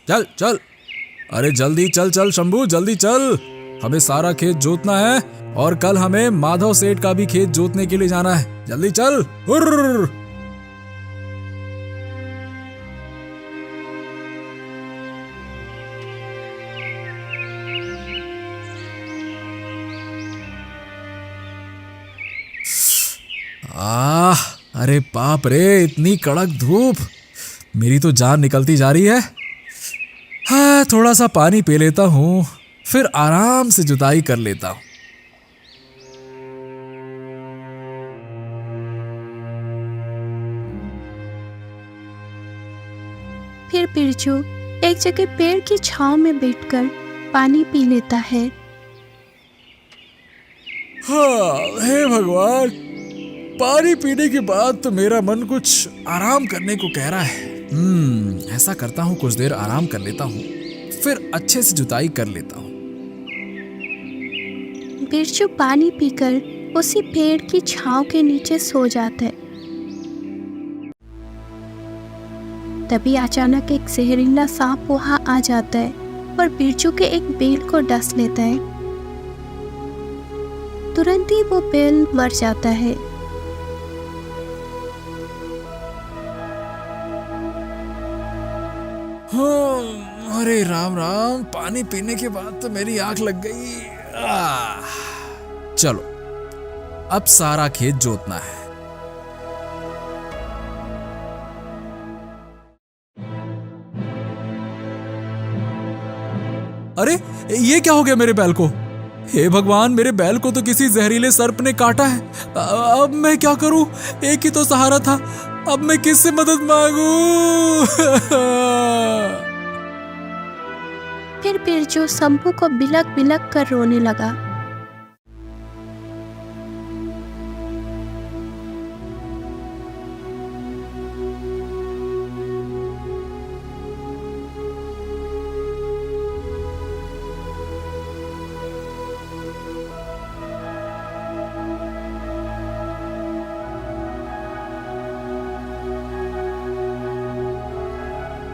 चल चल। अरे जल्दी चल चल शंभू, जल्दी चल। हमें सारा खेत जोतना है और कल हमें माधव सेठ का भी खेत जोतने के लिए जाना है। जल्दी चल। हुर्र। आह, अरे बाप रे, इतनी कड़क धूप, मेरी तो जान निकलती जा रही है। हाँ, थोड़ा सा पानी पी लेता हूँ, फिर आराम से जुताई कर लेता हूँ। फिर बिरजू एक जगह पेड़ की छांव में बैठकर पानी पी लेता है। हाँ, हे भगवान, पानी पीने के बाद तो मेरा मन कुछ आराम करने को कह रहा है। ऐसा करता हूँ, कुछ देर आराम कर लेता हूँ, फिर अच्छे से जुताई कर लेता हूँ। बिरजू पानी पीकर उसी पेड़ की छांव के नीचे सो जाता है। तभी अचानक एक जहरीला सांप वहां आ जाता है और बिरजू के एक बैल को डस लेता है। तुरंत ही वो बैल मर जाता है। हाँ, अरे राम राम, पानी पीने के बाद तो मेरी आंख लग गई। चलो, अब सारा खेत जोतना है। अरे ये क्या हो गया मेरे बैल को? हे भगवान, मेरे बैल को तो किसी जहरीले सर्प ने काटा है। अब मैं क्या करूं? एक ही तो सहारा था, अब मैं किससे मदद मांगूं? फिर बिरजू शंभू को बिलक बिलक कर रोने लगा।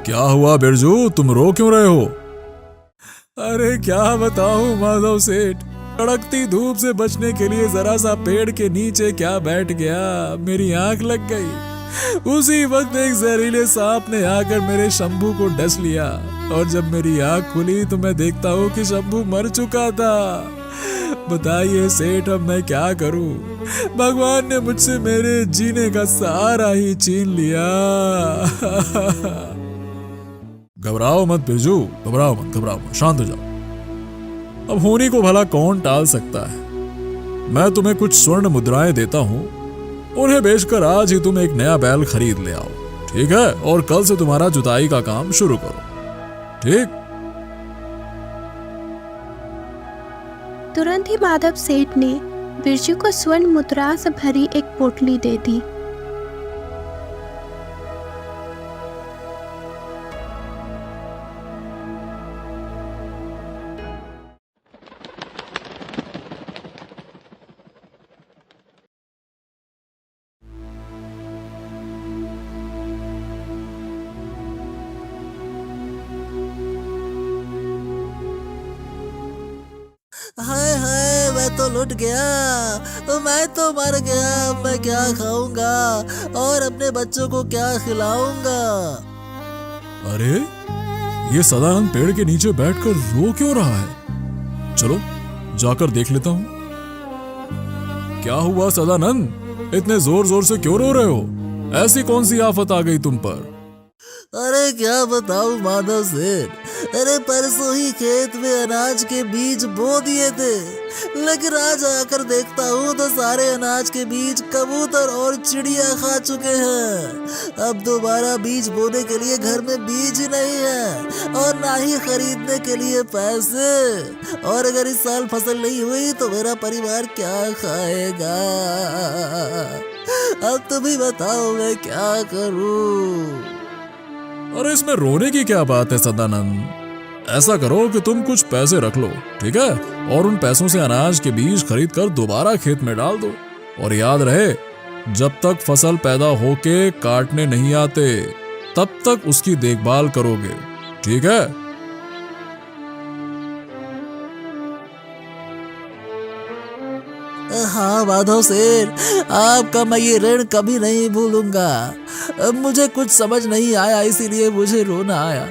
क्या हुआ बिरजू, तुम रो क्यों रहे हो? अरे क्या बताऊं माधव सेठ, कड़कती धूप से बचने के लिए जरा सा पेड़ के नीचे क्या बैठ गया, मेरी आंख लग गई। उसी वक्त एक जहरीले सांप ने आकर मेरे शंभू को डस लिया और जब मेरी आंख खुली तो मैं देखता हूँ कि शंभू मर चुका था। बताइए सेठ, अब मैं क्या करूं? भगवान ने मुझसे मेरे जीने का सहारा ही छीन लिया। घबराओ मत बिरजू, घबराओ मत, शांत हो जाओ। अब होनी को भला कौन टाल सकता है। मैं तुम्हें कुछ स्वर्ण मुद्राएं देता हूं, उन्हें बेचकर आज ही तुम एक नया बैल खरीद ले आओ, ठीक है? और कल से तुम्हारा जुताई का काम शुरू करो, ठीक? तुरंत ही माधव सेठ ने बिरजू को स्वर्ण मुद्रा से भरी एक पोटली दे दी। हाय हाय, मैं तो लुट गया, मैं तो मर गया। मैं क्या खाऊंगा और अपने बच्चों को क्या खिलाऊंगा? अरे ये सदानंद पेड़ के नीचे बैठकर रो क्यों रहा है? चलो जाकर देख लेता हूं। क्या हुआ सदानंद, इतने जोर जोर से क्यों रो रहे हो? ऐसी कौन सी आफत आ गई तुम पर? अरे क्या बताऊं माधव सेठ, अरे परसों ही खेत में अनाज के बीज बो दिए थे, लेकिन आज आकर देखता हूँ तो सारे अनाज के बीज कबूतर और चिड़िया खा चुके हैं। अब दोबारा बीज बोने के लिए घर में बीज ही नहीं है और ना ही खरीदने के लिए पैसे। और अगर इस साल फसल नहीं हुई तो मेरा परिवार क्या खाएगा? अब तुम ही बताओ मैं क्या करूं? अरे इसमें रोने की क्या बात है सदानंद? ऐसा करो कि तुम कुछ पैसे रख लो, ठीक है? और उन पैसों से अनाज के बीज खरीद कर दोबारा खेत में डाल दो। और याद रहे, जब तक फसल पैदा होके काटने नहीं आते तब तक उसकी देखभाल करोगे, ठीक है? हाँ माधव सेठ, आपका मैं ये ऋण कभी नहीं भूलूंगा। अब मुझे कुछ समझ नहीं आया, इसीलिए मुझे रोना आया।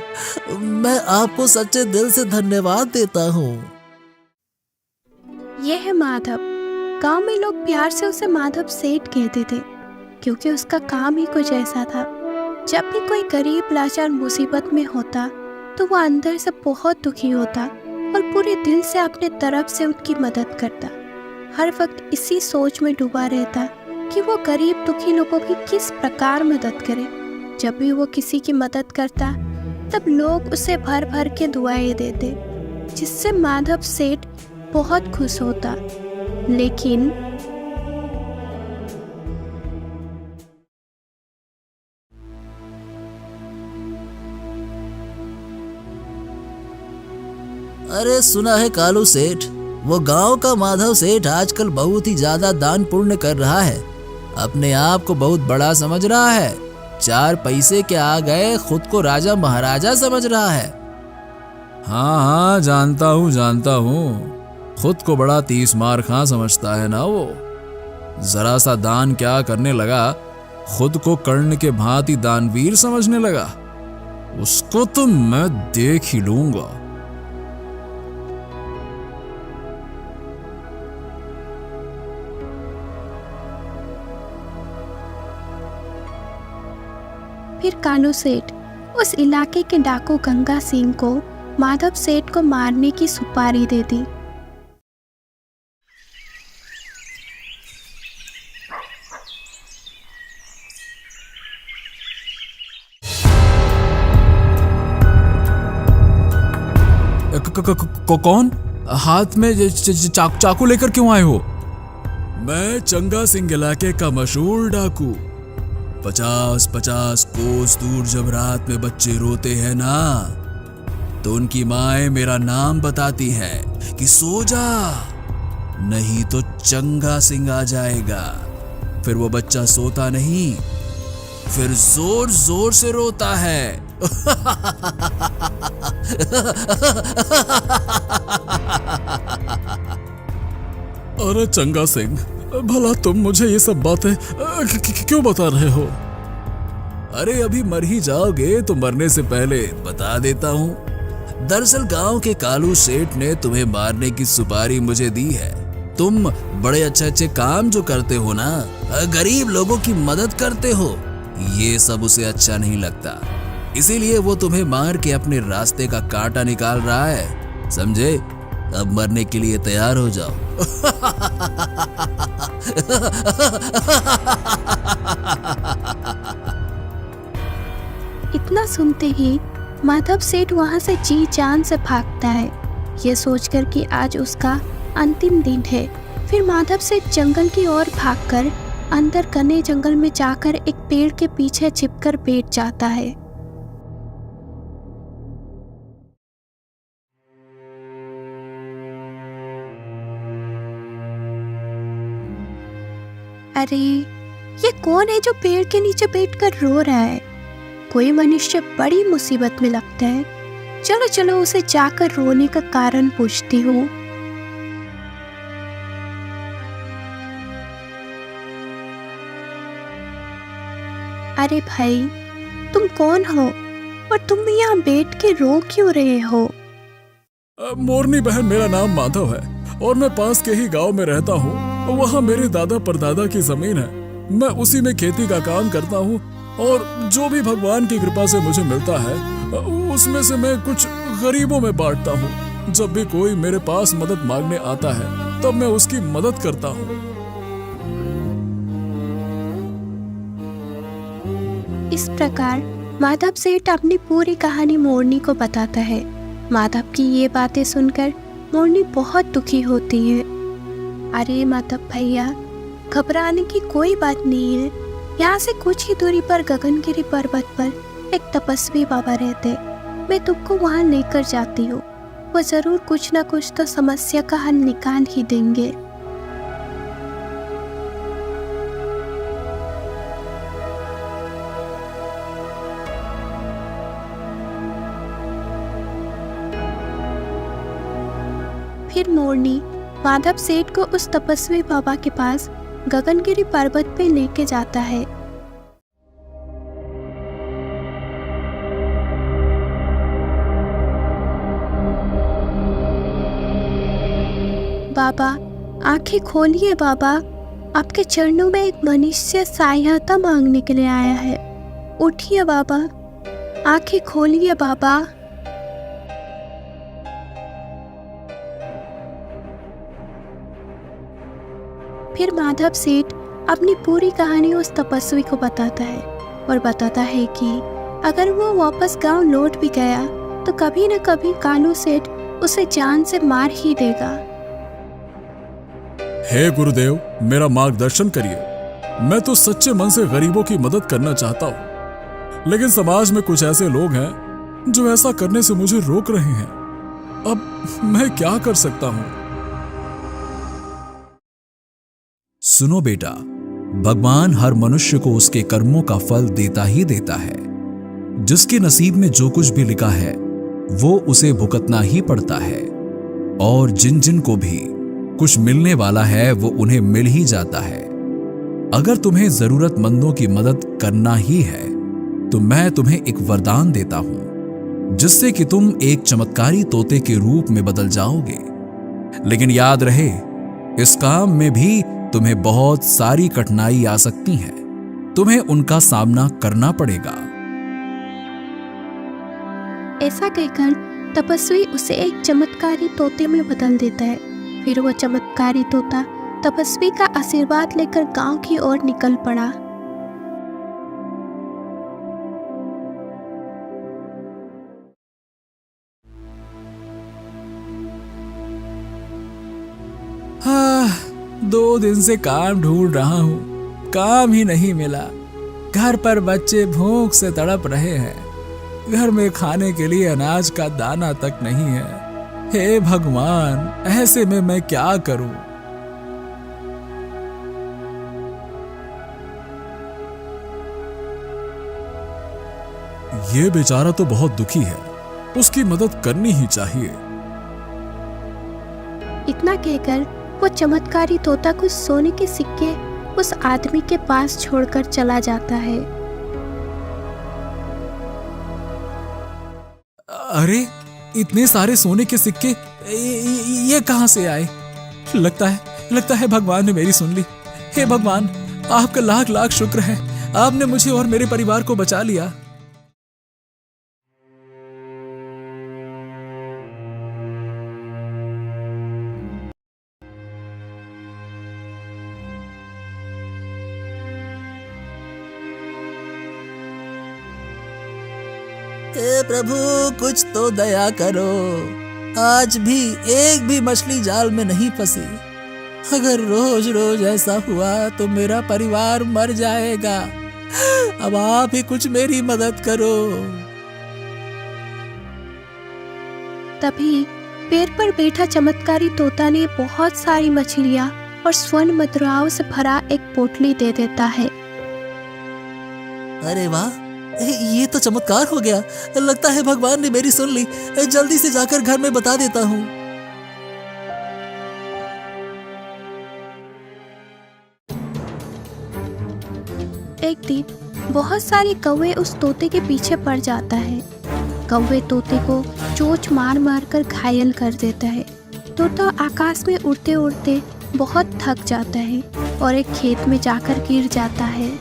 मैं आपको सच्चे दिल से धन्यवाद देता हूँ। यह है माधव। गांव में लोग प्यार से उसे माधव सेठ कहते थे, क्योंकि उसका काम ही कुछ ऐसा था। जब भी कोई गरीब लाचार मुसीबत में होता तो वो अंदर से बहुत दुखी होता और पूरे दिल से अपने तरफ से उनकी मदद करता। हर वक्त इसी सोच में डूबा रहता कि वो गरीब दुखी लोगों की किस प्रकार मदद करे। जब भी वो किसी की मदद करता तब लोग उसे भर भर के दुआएं देते, जिससे माधव सेठ बहुत खुश होता। लेकिन अरे सुना है कालू सेठ, वो गांव का माधव सेठ आजकल बहुत ही ज्यादा दान पुण्य कर रहा है। अपने आप को बहुत बड़ा समझ रहा है। 4 पैसे के आ गए खुद को राजा महाराजा समझ रहा है। हाँ हाँ, जानता हूँ। खुद को बड़ा 30 मार खां समझता है ना वो। जरा सा दान क्या करने लगा, खुद को कर्ण के भांति दानवीर समझने लगा। उसको तो मैं देख ही लूंगा। फिर कालू सेठ उस इलाके के डाकू गंगा सिंह को माधव सेठ को मारने की सुपारी दे दी। कौन? हाथ में चाकू लेकर क्यों आए हो? मैं चंगा सिंह इलाके का मशहूर डाकू। 50-50 कोस दूर जब रात में बच्चे रोते हैं ना, तो उनकी माएं मेरा नाम बताती हैं कि सो जा, नहीं तो चंगा सिंह आ जाएगा। फिर वो बच्चा सोता नहीं, फिर जोर जोर से रोता है। अरे चंगा सिंह, भला तुम मुझे ये सब बातें क्यों बता रहे हो? अरे अभी मर ही जाओगे तो मरने से पहले बता देता हूँ। दरअसल गांव के कालू सेठ ने तुम्हें मारने की सुपारी मुझे दी है। तुम बड़े अच्छे काम जो करते हो ना, गरीब लोगों की मदद करते हो, ये सब उसे अच्छा नहीं लगता। इसीलिए वो तुम्हें मार के अपने रास्ते का कांटा निकाल रहा है, समझे? अब मरने के लिए तैयार हो जाओ। इतना सुनते ही माधव सेठ वहां से जी जान से भागता है, ये सोचकर कि आज उसका अंतिम दिन है। फिर माधव सेठ जंगल की ओर भागकर अंदर घने जंगल में जाकर एक पेड़ के पीछे छिपकर बैठ जाता है। अरे ये कौन है जो पेड़ के नीचे बैठकर रो रहा है? कोई मनुष्य बड़ी मुसीबत में लगता है। चलो चलो उसे जाकर रोने का कारण पूछती हूँ। अरे भाई, तुम कौन हो और तुम यहाँ बैठ के रो क्यों रहे हो? मोरनी बहन, मेरा नाम माधव है और मैं पास के ही गांव में रहता हूँ। वहाँ मेरे दादा परदादा की जमीन है। मैं उसी में खेती का काम करता हूँ और जो भी भगवान की कृपा से मुझे मिलता है उसमें से मैं कुछ गरीबों में बांटता हूँ। जब भी कोई मेरे पास मदद मांगने आता है तब मैं उसकी मदद करता हूँ। इस प्रकार माधव सेठ अपनी पूरी कहानी मोरनी को बताता है। माधव की ये बातें सुनकर मोरनी बहुत दुखी होती है। अरे माधव भैया, घबराने की कोई बात नहीं है। यहाँ से कुछ ही दूरी पर गगनगिरी पर्वत पर एक तपस्वी बाबा रहते। मैं तुमको वहाँ लेकर जाती हूँ। वो जरूर कुछ ना कुछ तो समस्या का हल निकाल ही देंगे। फिर मोरनी माधव सेठ को उस तपस्वी बाबा के पास गगनगिरी पर्वत पे लेके जाता है। बाबा, आंखें खोलिए बाबा, आपके चरणों में एक मनुष्य सहायता मांगने के लिए आया है। उठिए बाबा, आंखें खोलिए बाबा। फिर माधव सेठ अपनी पूरी कहानी उस तपस्वी को बताता है और बताता है कि अगर वो वापस गांव लौट भी गया तो कभी न कभी कालू सेठ उसे जान से मार ही देगा। हे गुरुदेव, मेरा मार्गदर्शन करिए। मैं तो सच्चे मन से गरीबों की मदद करना चाहता हूँ, लेकिन समाज में कुछ ऐसे लोग हैं जो ऐसा करने से मुझे रोक रहे हैं। अब मैं क्या कर सकता हूँ? सुनो बेटा, भगवान हर मनुष्य को उसके कर्मों का फल देता ही देता है। जिसके नसीब में जो कुछ भी लिखा है वो उसे भुगतना ही पड़ता है, और जिन जिन को भी कुछ मिलने वाला है वो उन्हें मिल ही जाता है। अगर तुम्हें जरूरतमंदों की मदद करना ही है तो मैं तुम्हें एक वरदान देता हूं, जिससे कि तुम एक चमत्कारी तोते के रूप में बदल जाओगे। लेकिन याद रहे, इस काम में भी तुम्हें बहुत सारी कठिनाई आ सकती है। तुम्हें उनका सामना करना पड़ेगा। ऐसा कहकर तपस्वी उसे एक चमत्कारी तोते में बदल देता है। फिर वो चमत्कारी तोता तपस्वी का आशीर्वाद लेकर गांव की ओर निकल पड़ा। हाँ, 2 दिन से काम ढूंढ रहा हूँ, काम ही नहीं मिला। घर पर बच्चे भूख से तड़प रहे हैं। घर में खाने के लिए अनाज का दाना तक नहीं है। हे भगवान, ऐसे में मैं क्या करूं? ये बेचारा तो बहुत दुखी है, उसकी मदद करनी ही चाहिए। इतना कहकर वो चमत्कारी तोता कुछ सोने के सिक्के उस आदमी के पास छोड़कर चला जाता है। अरे, इतने सारे सोने के सिक्के ये कहां से आए? लगता है भगवान ने मेरी सुन ली। हे भगवान, आपका लाख लाख शुक्र है, आपने मुझे और मेरे परिवार को बचा लिया। हे प्रभु, कुछ तो दया करो। आज भी एक भी मछली जाल में नहीं फंसी। अगर रोज रोज ऐसा हुआ तो मेरा परिवार मर जाएगा। अब आप ही कुछ मेरी मदद करो। तभी पेड़ पर बैठा चमत्कारी तोता ने बहुत सारी मछलियां और स्वर्ण मुद्राओं से भरा एक पोटली दे देता है। अरे वाह, ये तो चमत्कार हो गया। लगता है भगवान ने मेरी सुन ली। जल्दी से जाकर घर में बता देता हूँ। एक दिन बहुत सारे कौवे उस तोते के पीछे पड़ जाता है। कौवे तोते को चोंच मार मार कर घायल कर देता है। तोता आकाश में उड़ते उड़ते बहुत थक जाता है और एक खेत में जाकर गिर जाता है।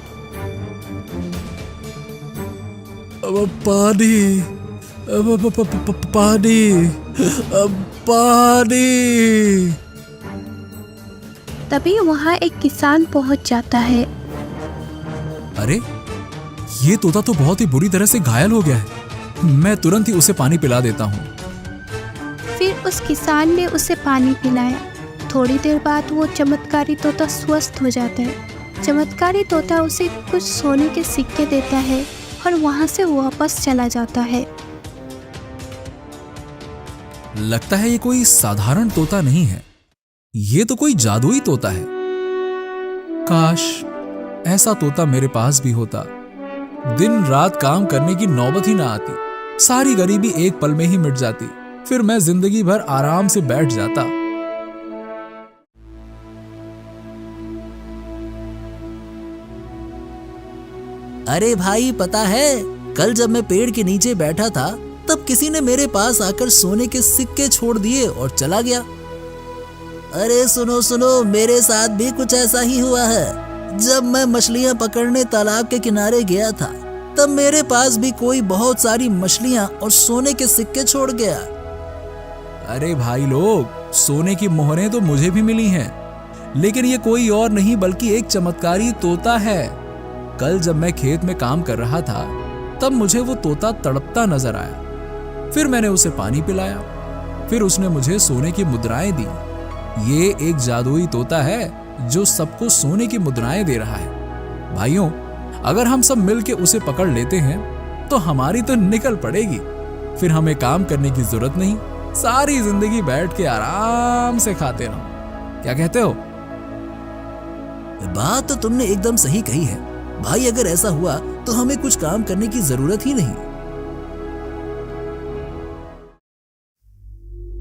पानी, पानी, पानी। तभी वहाँ एक किसान पहुँच जाता है। अरे, ये तोता तो बहुत ही बुरी तरह से घायल हो गया है। मैं तुरंत ही उसे पानी पिला देता हूँ। फिर उस किसान ने उसे पानी पिलाया। थोड़ी देर बाद वो चमत्कारी तोता स्वस्थ हो जाता है। चमत्कारी तोता उसे कुछ सोने के सिक्के देता है और वहां से वापस चला जाता है। लगता है ये कोई साधारण तोता नहीं है, ये तो कोई जादुई तोता है। काश ऐसा तोता मेरे पास भी होता। दिन रात काम करने की नौबत ही ना आती। सारी गरीबी एक पल में ही मिट जाती। फिर मैं जिंदगी भर आराम से बैठ जाता अरे भाई पता है, कल जब मैं पेड़ के नीचे बैठा था तब किसी ने मेरे पास आकर सोने के सिक्के छोड़ दिए और चला गया। अरे सुनो सुनो, मेरे साथ भी कुछ ऐसा ही हुआ है। जब मैं मछलियां पकड़ने तालाब के किनारे गया था तब मेरे पास भी कोई बहुत सारी मछलियां और सोने के सिक्के छोड़ गया। अरे भाई लोग, सोने की मोहरें तो मुझे भी मिली हैं, लेकिन ये कोई और नहीं बल्कि एक चमत्कारी तोता है। कल जब मैं खेत में काम कर रहा था तब मुझे वो तोता तड़पता नजर आया। फिर मैंने उसे पानी पिलाया, फिर उसने मुझे सोने की मुद्राएं दी। ये एक जादुई तोता है जो सबको सोने की मुद्राएं दे रहा है। भाइयों, अगर हम सब मिलके उसे पकड़ लेते हैं तो हमारी तो निकल पड़ेगी। फिर हमें काम करने की जरूरत नहीं, सारी जिंदगी बैठ के आराम से खाते रहो। क्या कहते हो? बात तो तुमने एकदम सही कही है भाई। अगर ऐसा हुआ तो हमें कुछ काम करने की जरूरत ही नहीं।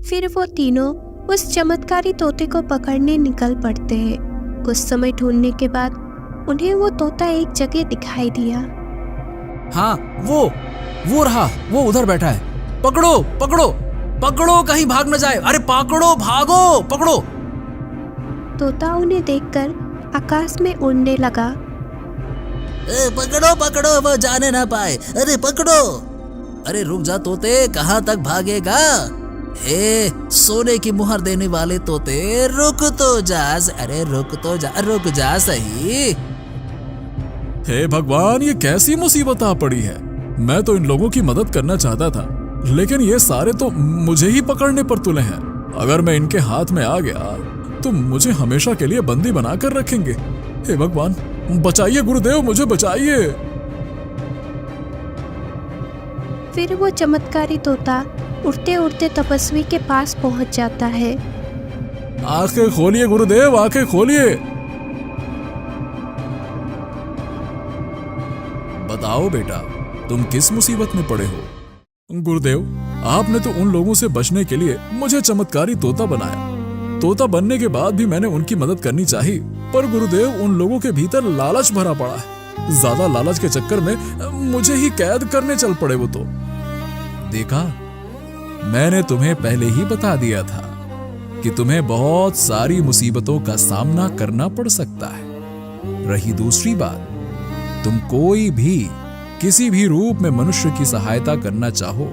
फिर वो तीनों उस चमत्कारी तोते को पकड़ने निकल पड़ते हैं। कुछ समय ढूंढने के बाद उन्हें वो तोता एक जगह दिखाई दिया। हाँ, वो रहा, वो उधर बैठा है। पकड़ो पकड़ो पकड़ो, कहीं भाग न जाए। अरे पकड़ो, भागो, पकड़ो। तोता उन्हें देखकर आकाश में उड़ने लगा। पकड़ो पकड़ो, वो जाने ना पाए। अरे पकड़ो। अरे रुक जा तोते, कहाँ तक भागेगा? हे सोने की मुहर देने वाले तोते, रुक तो जा। अरे रुक जा सही। हे भगवान, ये कैसी मुसीबत आ पड़ी है। मैं तो इन लोगों की मदद करना चाहता था, लेकिन ये सारे तो मुझे ही पकड़ने पर तुले हैं। अगर मैं इनके हाथ में आ गया तो मुझे हमेशा के लिए बंदी बनाकर रखेंगे। हे भगवान, बचाइए गुरुदेव, मुझे बचाइए। फिर वो चमत्कारी तोता उड़ते उड़ते तपस्वी के पास पहुंच जाता है। आंखें खोलिए गुरुदेव, आंखें खोलिए। बताओ बेटा, तुम किस मुसीबत में पड़े हो? गुरुदेव, आपने तो उन लोगों से बचने के लिए मुझे चमत्कारी तोता बनाया। तोता बनने के बाद भी मैंने उनकी मदद करनी चाहिए, पर गुरुदेव उन लोगों के भीतर लालच भरा पड़ा है। ज्यादा लालच के चक्कर में मुझे ही कैद करने चल पड़े वो तो। देखा, मैंने तुम्हें पहले ही बता दिया था कि तुम्हें बहुत सारी मुसीबतों का सामना करना पड़ सकता है। रही दूसरी बात, तुम कोई भी किसी भी रूप में मनुष्य की सहायता करना चाहो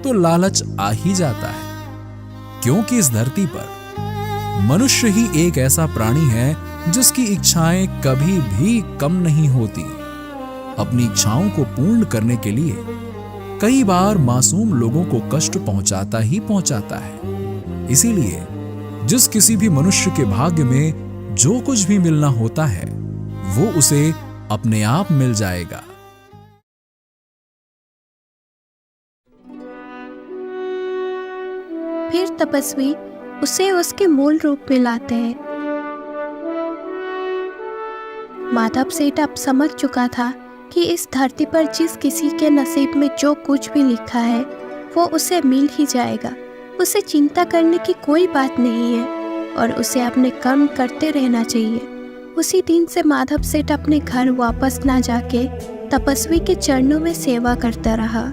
तो लालच आ ही जाता है, क्योंकि इस धरती पर मनुष्य ही एक ऐसा प्राणी है जिसकी इच्छाएं कभी भी कम नहीं होती। अपनी इच्छाओं को पूर्ण करने के लिए कई बार मासूम लोगों को कष्ट पहुंचाता ही पहुंचाता है। इसीलिए जिस किसी भी मनुष्य के भाग्य में जो कुछ भी मिलना होता है वो उसे अपने आप मिल जाएगा। फिर तपस्वी उसे उसके मूल रूप में लाते हैं। माधव सेठ अब समझ चुका था कि इस धरती पर जिस किसी के नसीब में जो कुछ भी लिखा है वो उसे मिल ही जाएगा। उसे चिंता करने की कोई बात नहीं है और उसे अपने कर्म करते रहना चाहिए। उसी दिन से माधव सेठ अपने घर वापस ना जाके तपस्वी के चरणों में सेवा करता रहा।